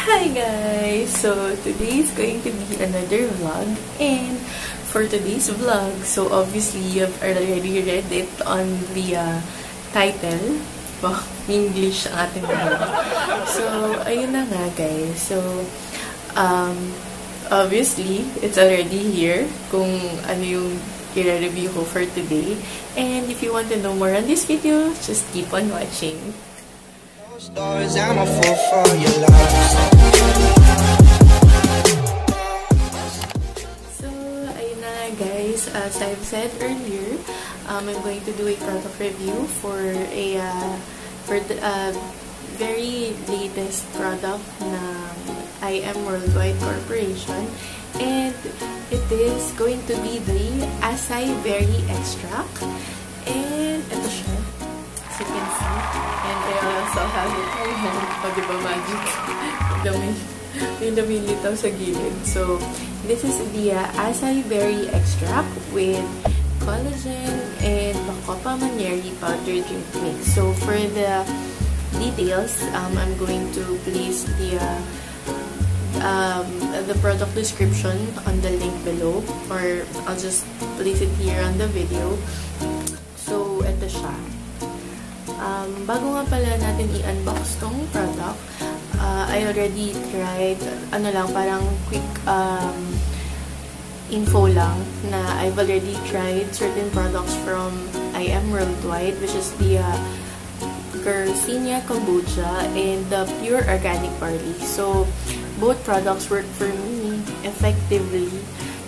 Hi guys! So, today is going to be another vlog, and for today's vlog, so obviously you've already read it on the title. Wow, English ang ating vlog. So, ayun na nga guys. So, obviously, it's already here kung ano yung i-review ko for today. And if you want to know more on this video, just keep on watching. Stories, I'm a fool for your love. So, ayun na guys, as I've said earlier, I'm going to do a product review for the very latest product ng IM Worldwide Corporation, and it is going to be the Acai Berry extract. And ito siya, as you can see. And I also have it in my hand. O, diba magic? May lumilitaw sa gilid. So, this is the Acai Berry extract with Collagen and Bacopa Monnieri powder drink mix. So, for the details, I'm going to place the product description on the link below, or I'll just place it here on the video. So, ito siya. Bago nga pala natin i-unbox tong product, I already tried, parang quick info lang na I've already tried certain products from IM Worldwide, which is the Garcinia Kombucha and the Pure Organic Barley. So, both products work for me effectively.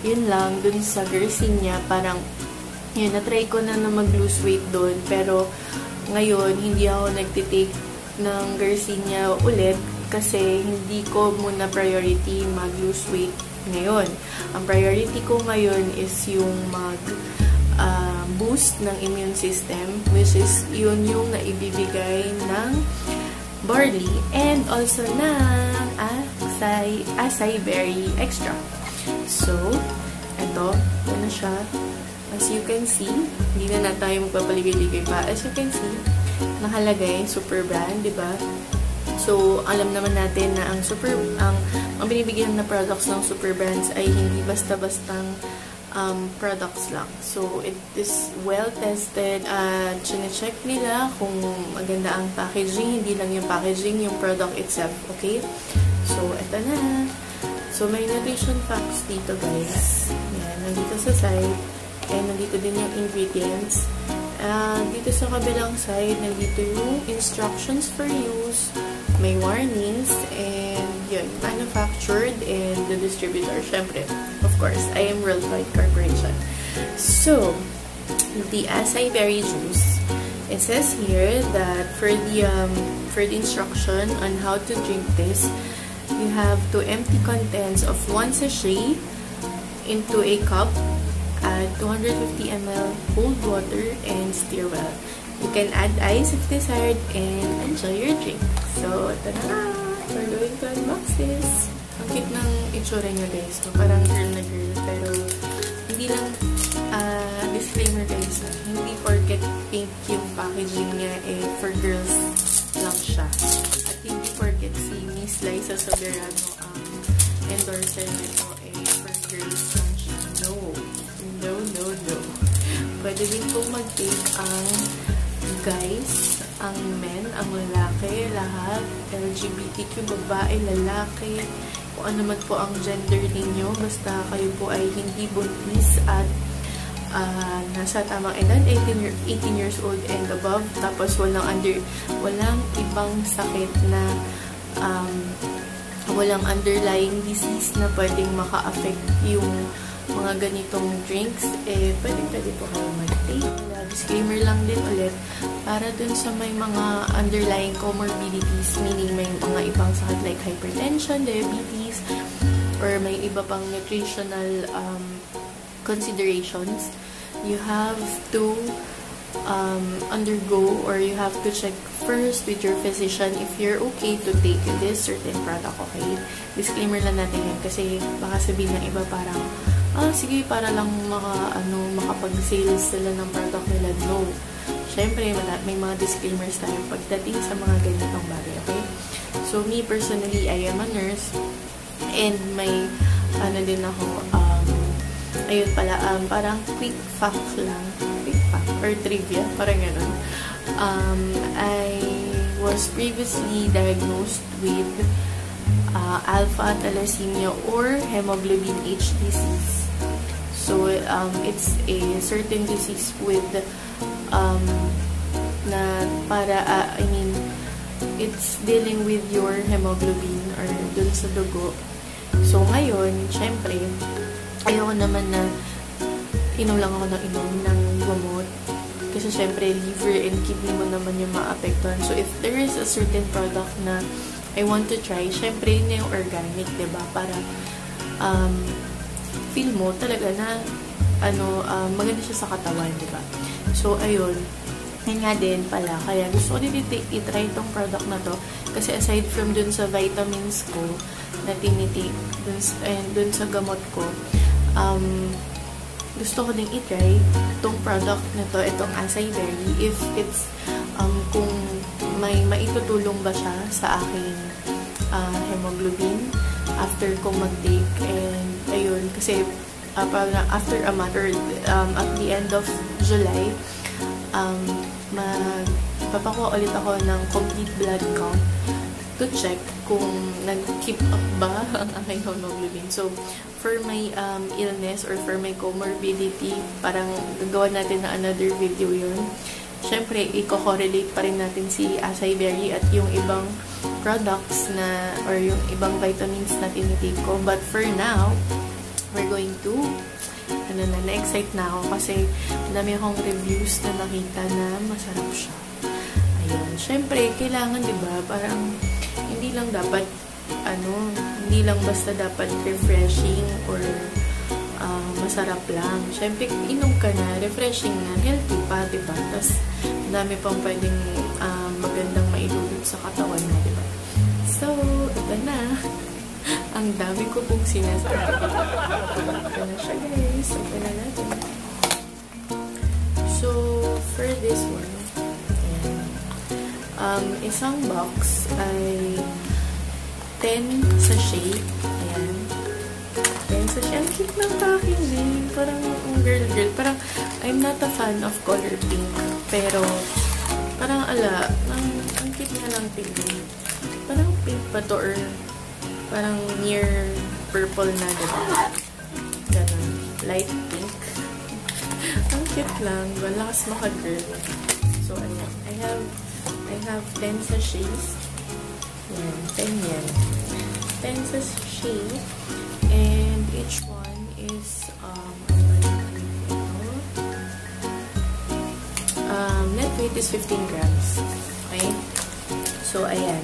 Yun lang, dun sa Garcinia, parang, yun, na-try ko na mag-lose weight dun, pero ngayon, hindi ako nagtitake ng Garcinia ulit kasi hindi ko muna priority mag-lose weight ngayon. Ang priority ko ngayon is yung boost ng immune system, which is yun yung naibibigay ng barley and also ng acai berry extract. So, ito na siya. As you can see, hindi na tayo magpapaligay-ligay pa. As you can see, nakalagay super brand, di ba? So, alam naman natin na ang binibigyan na products ng super brands ay hindi basta-bastang products lang. So, it is well tested at chine-check nila kung maganda ang packaging. Hindi lang yung packaging, yung product itself. Okay? So, eto na. So, may nutrition facts dito, guys. Yan, nandito sa side. And nandito din yung ingredients. Dito sa kabilang side, nandito yung instructions for use. May warnings. And yun, manufactured and the distributor. Syempre, of course, IM Worldwide Corporation. So, the acai berry juice. It says here that for the instruction on how to drink this, you have to empty contents of 1 sachet into a cup. Add 250 ml cold water and stir well. You can add ice if desired and enjoy your drink. So, ito na! We're going to unbox this. Ang cute ng itsura niya guys. So, parang girl na girl. Pero, hindi lang, disclaimer guys, hindi porket pink yung packaging niya, for girls lang siya. At hindi porket si Miss Liza Soberano ang endorser nito, for girls lang siya. No. Pwede din kong mag-take ang guys, ang men, ang lalaki, lahat, LGBTQ, babae, lalaki, kung ano man po ang gender ninyo, basta kayo po ay hindi buntis at nasa tamang edad, 18 years old and above, tapos walang ibang sakit na walang underlying disease na pwedeng maka-affect yung mga ganitong drinks, pwede po kayo mag-take. Disclaimer lang din ulit, para dun sa may mga underlying comorbidities, meaning may mga ibang sakit like hypertension, diabetes, or may iba pang nutritional considerations, you have to undergo, or you have to check first with your physician if you're okay to take this certain product, okay? Disclaimer lang natin yan kasi baka sabihin ng iba parang sige, para lang makapag-sales sila ng product nila. No. Syempre, may mga disclaimers tayo pagdating sa mga ganitong bagay, okay? So, me personally, I am a nurse. And may, ano din ako, ayun pala, parang quick fact lang. Quick fact or trivia, parang ganun. I was previously diagnosed with alpha thalassemia or hemoglobin H disease. So, it's a certain disease with na para, it's dealing with your hemoglobin or dun sa dugo. So, ngayon, syempre, ayoko naman na inom lang ako ng gamot. Kasi syempre, liver and kidney mo naman yung maapektuhan. So, if there is a certain product na I want to try, syempre, yun yung organic, diba? Para feel mo talaga na maganda siya sa katawan, diba? So, ayun. Yun nga din pala. Kaya gusto ko din i-try itong product na to. Kasi aside from dun sa vitamins ko na tinitake, dun sa gamot ko, gusto ko din i-try itong product na to, itong Acai Berry, if it's, kung may maitutulong ba siya sa aking hemoglobin after ko mag-take. And ayun, kasi after a matter, at the end of July, magpapakuha ulit ako ng complete blood count to check kung nag-keep up ba ang aking hemoglobin. So, for my illness or for my comorbidity, parang gagawa natin na another video yun. Siyempre, i-correlate pa rin natin si Acai Berry at yung ibang products na, or yung ibang vitamins na tinitake ko. But for now, we're going to, na-excite na ako kasi dami akong reviews na nakita na masarap siya. Ayun. Siyempre, kailangan, diba, parang hindi lang dapat, hindi lang basta dapat refreshing or masarap lang. Siyempre, inom ka na, refreshing na, healthy pa, diba? Tapos, dami pang pwedeng magandang mailulog sa katawan na, diba? So, ito na. Ang dami ko pong sinasabi. Ito na siya, guys. Ito na natin. So, for this one, isang box ay 10 sachet. Ayan. 10 sachet. Ang cute ng packaging. Parang girl. Parang, I'm not a fan of color pink. Pero, parang ang cute niya lang tingnan. Parang pink pa to or parang near purple na, diba? Ganun. Light pink. Ang cute lang. Malakas maka-girl. So, ayan. I have 10 sachets. Yan. 10 yan. 10 sachets. And each one is, net weight is 15 grams. Okay? So, ayan.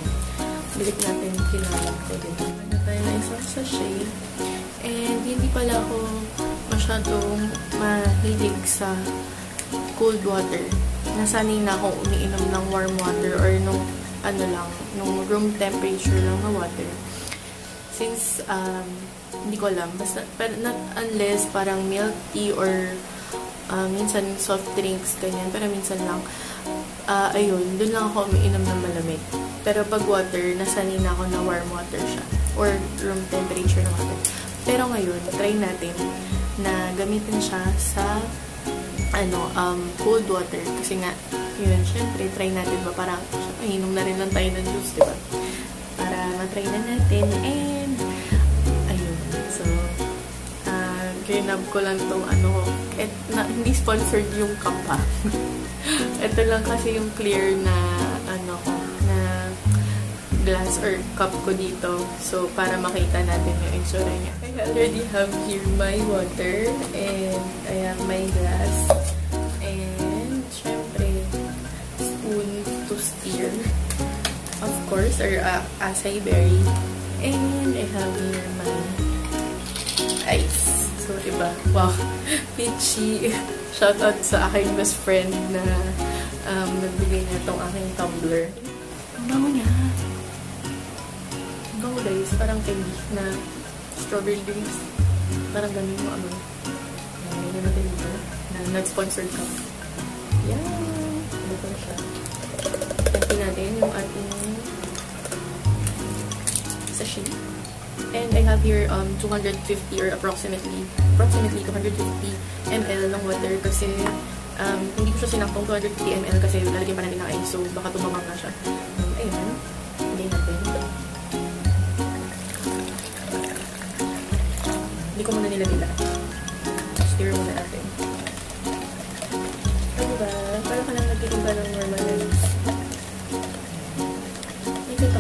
Bilik natin yung kinalag ko din. Ano tayo na isang sachet. And hindi pala ako masyadong mahilig sa cold water. Nasanay na ako umiinom ng warm water or nung nung room temperature lang na water. Since, hindi ko alam, basta, not unless parang milk tea or minsan soft drinks, ganyan. Pero minsan lang, ayun, dun lang ako umiinom ng malamig. Pero pag water, nasanay na ako na warm water siya. Or room temperature na water. Pero ngayon, try natin na gamitin siya sa cold water. Kasi nga, yun, syempre, try natin ba parang, inom na rin lang tayo ng juice, diba? Para matry na natin. And, ayun. So, grinab ko lang itong hindi sponsored yung cup ha. Ito lang kasi yung clear na, na glass or cup ko dito. So, para makita natin yung itsura niya. I already have here my water and I have my glass. And, syempre, spoon to stir. Of course, or Acai Berry. And I have here my ice. So, diba? Wow. Peachy. Shoutout sa aking best friend na nagbigay niya itong aking tumbler. Ang bango niya. Ang bango guys. Parang candy na strawberry drinks. Parang ganun yung amoy. Ayan na natin dito. Na not sponsored cup. Yan. Ito na siya. Natin natin yung ating refreshing. And I have here 250 or approximately 250 ml ng water kasi hindi ko siya sinaktong 250 ml kasi lalagyan pa natin ng ice, so baka tumamang na siya. Ayun, hindi natin. Hindi ko muna nilagay lahat. Stir muna natin. Ano ba? Parang ka lang nagtitimba ng normal rice. Ito.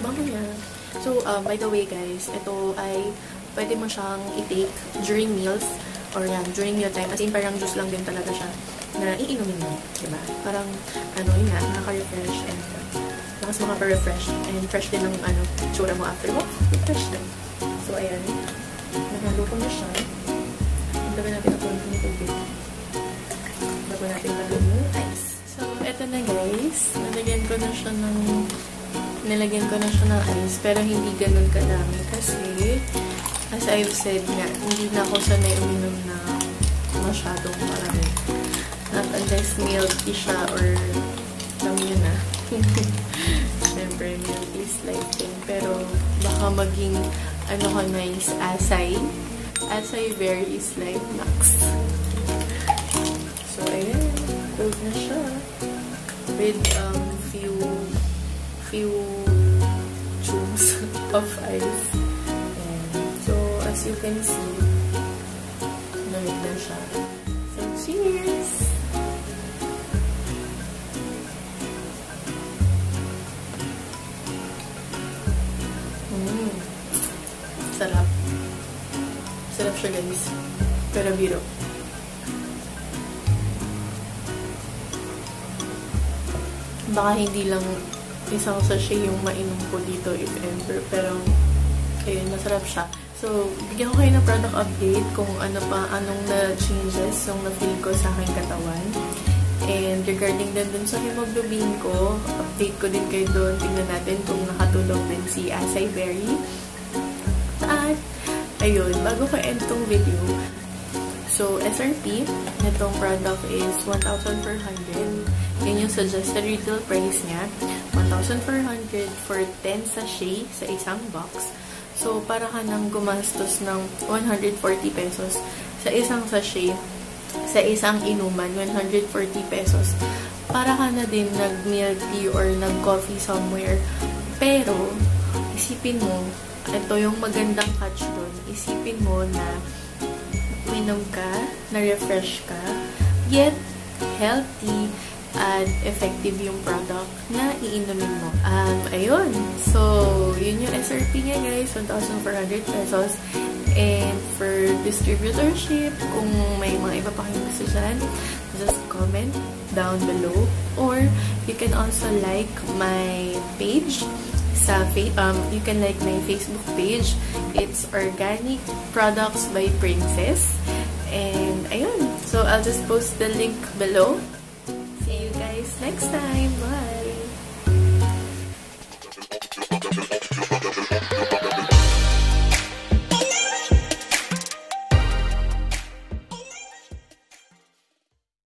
Bango niya. So, by the way guys, ito ay pwede mo siyang i-take during meals or yan, during meal time. As in, parang juice lang din talaga siya na iinumin mo. Diba? Parang, ano yun nga, nakaka-refresh and lakas makaka-refresh and fresh din ang tsura mo after mo. Refresh din. So, ayan. Nakaluto na siya. Lagyan natin ang konting tubig. Bago natin lagyan yung ice. So, eto na guys. Nilagyan ko na siya ng ice. Pero hindi ganun kadami. Kasi, as I've said nga, hindi na ako sanay uminom na masyadong marami. Not unless milky siya or alam yun na. Siyempre, milk is life thing. Pero, baka maging nice Acai Berry is like max. So, ayan. Cold na siya. With few tubes of ice. And so, as you can see, lamig na siya. So, cheers! Sarap. Sarap siya guys. Pero biro. Baka hindi lang isang sachet yung mainom ko dito if ever. Pero, ayun, masarap siya. So, bigyan ko kayo ng product update kung anong na-changes yung na-feel ko sa aking katawan. And regarding din dun sa hemoglobin ko, update ko din kayo doon. Tingnan natin kung nakatulong din si Acai Berry. At, ayun, bago ko end tong video, so, SRP, nitong product is 1,400. Yan yung suggested retail price niya. 1,400 for 10 sachet sa isang box. So, para ka nang gumastos ng 140 pesos sa isang sachet, sa isang inuman, 140 pesos. Para ka na din nag-milk tea or nag-coffee somewhere. Pero, isipin mo, ito yung magandang catch doon. Isipin mo na uminom ka, na-refresh ka, yet healthy at effective yung product na iinumin mo. Ayun. So, yun yung SRP niya guys, 1,400 pesos. And for distributorship, kung may mga iba pa kayong gusto dyan, just comment down below. Or, you can also like my page. You can like my Facebook page. It's Organic Products by Princess. And ayun. So I'll just post the link below. See you guys next time. Bye!